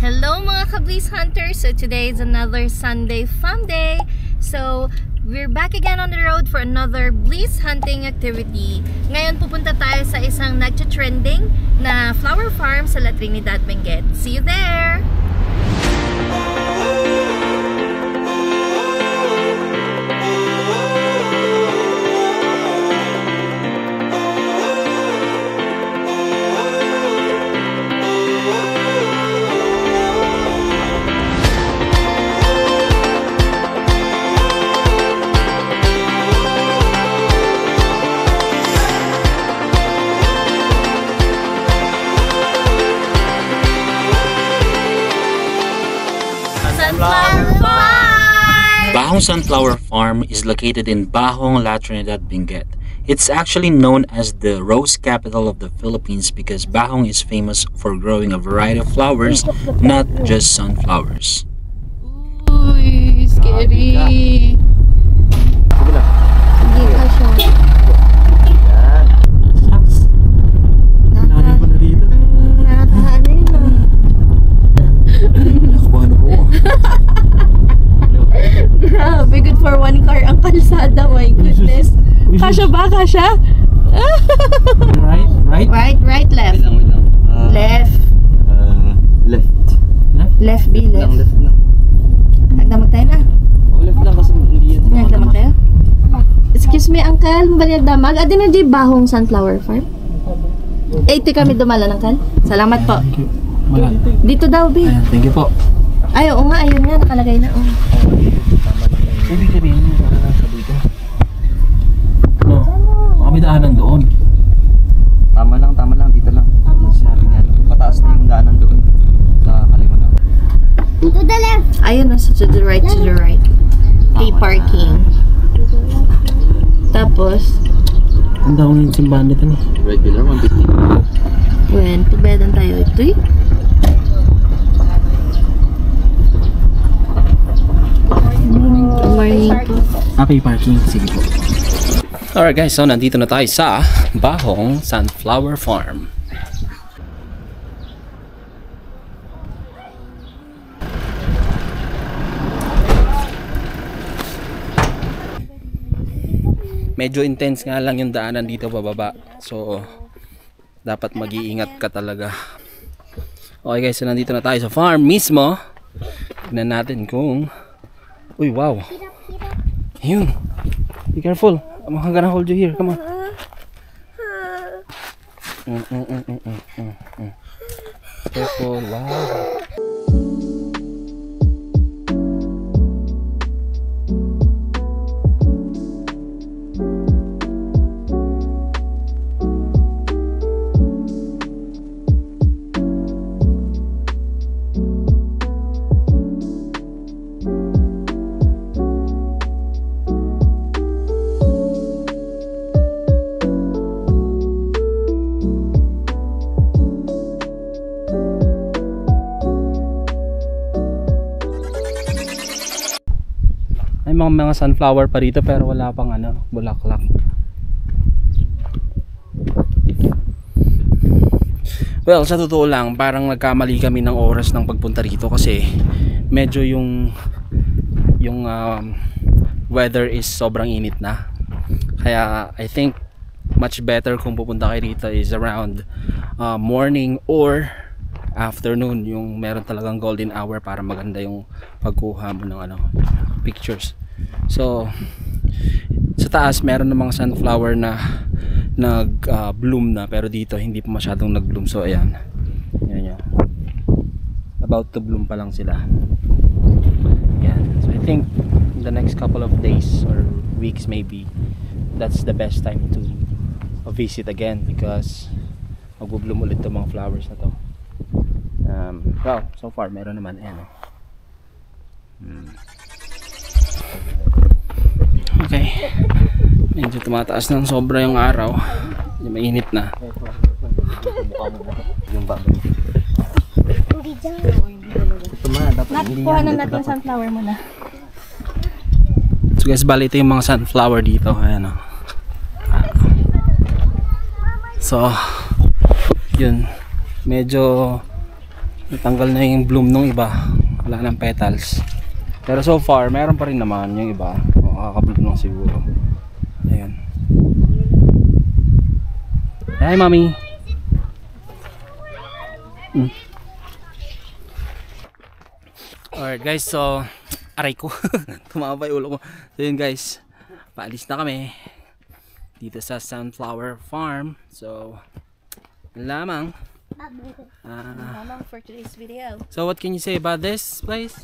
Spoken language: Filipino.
Hello mga ka-Bliss Hunters! So today is another Sunday fun day. So we're back again on the road for another Bliss hunting activity. Ngayon pupunta tayo sa isang nagcha-trending na flower farm sa La Trinidad, Benguet. See you there! Bahong Sunflower Farm is located in Bahong, La Trinidad, Benguet. It's actually known as the rose capital of the Philippines because Bahong is famous for growing a variety of flowers, not just sunflowers. Uy, scary! Hindi ka siya. Lalim ko na dito. Nakakaano yun ah. Nakuha na po. Grabe, good for one car ang kalsada, my goodness. Kasha ba? Kasha? Right? Right, left. Wait lang. Left. Left. Left, B, left. Left lang. Nagdamag tayo na. Oh, left lang kasi hindi yan. Nagdamag tayo? Excuse me, uncle. Ba nagdamag? Adi na di Bahong Sunflower Farm? 80 kami dumala, uncle. Salamat po. Wala. Dito daw, B. Ayan, thank you po. Ay, oo nga. Ayun nga. Nakalagay na. Oh. Ibig sabihin mo sa dito. No, baka may daanan doon. Tama lang. Dito lang. Yung sinabi niya. Pataas na yung daanan doon. Sa kalimutan. To the left. Ayun na. To the right, to the right. Pay parking. Tapos, Ang daw yung simbahan nito ni. Regular 150. when to bedan tayo ito eh. Morning po. Pay parking. Sige po. Alright guys, so nandito na tayo sa Bahong Sunflower Farm. Medyo intense nga lang yung daanan dito bababa. So dapat mag-iingat ka talaga. Okay guys, so nandito na tayo sa farm mismo. Tignan natin kung... Uy, wow. Ayun. Be careful. I'm gonna hold you here. Come on. Careful. Wow. May mga sunflower pa rito pero wala pang bulaklak. Well, sa totoo lang, parang nagkamali kami ng oras ng pagpunta rito kasi medyo yung weather is sobrang init na. Kaya I think much better kung pupunta kayo rito is around morning or afternoon, yung meron talagang golden hour para maganda yung pagkuha mo ng pictures. So sa taas meron ng mga sunflower na nag-bloom na, pero dito hindi pa masyadong nag-bloom. So ayan, yan. About to bloom pa lang sila. Yan. So I think in the next couple of days or weeks maybe, that's the best time to visit again because mag-bloom ulit itong mga flowers na to. Well, so far meron naman Okay, medyo tumataas ng sobra yung araw, mainit na. Nakuha na natin yung sunflower muna. So guys, bali ito yung mga sunflower dito. Ayan o. So yun, medyo natanggal na yung bloom nung iba, wala nang petals. Pero so far meron pa rin naman yung iba, makaka-bloom lang siguro. Ayan. Hi mommy. Alright guys, so aray ko tumama yung ulo ko. So yun guys, paalis na kami dito sa Sunflower Farm. So yun lamang. For today's video. So what can you say about this place?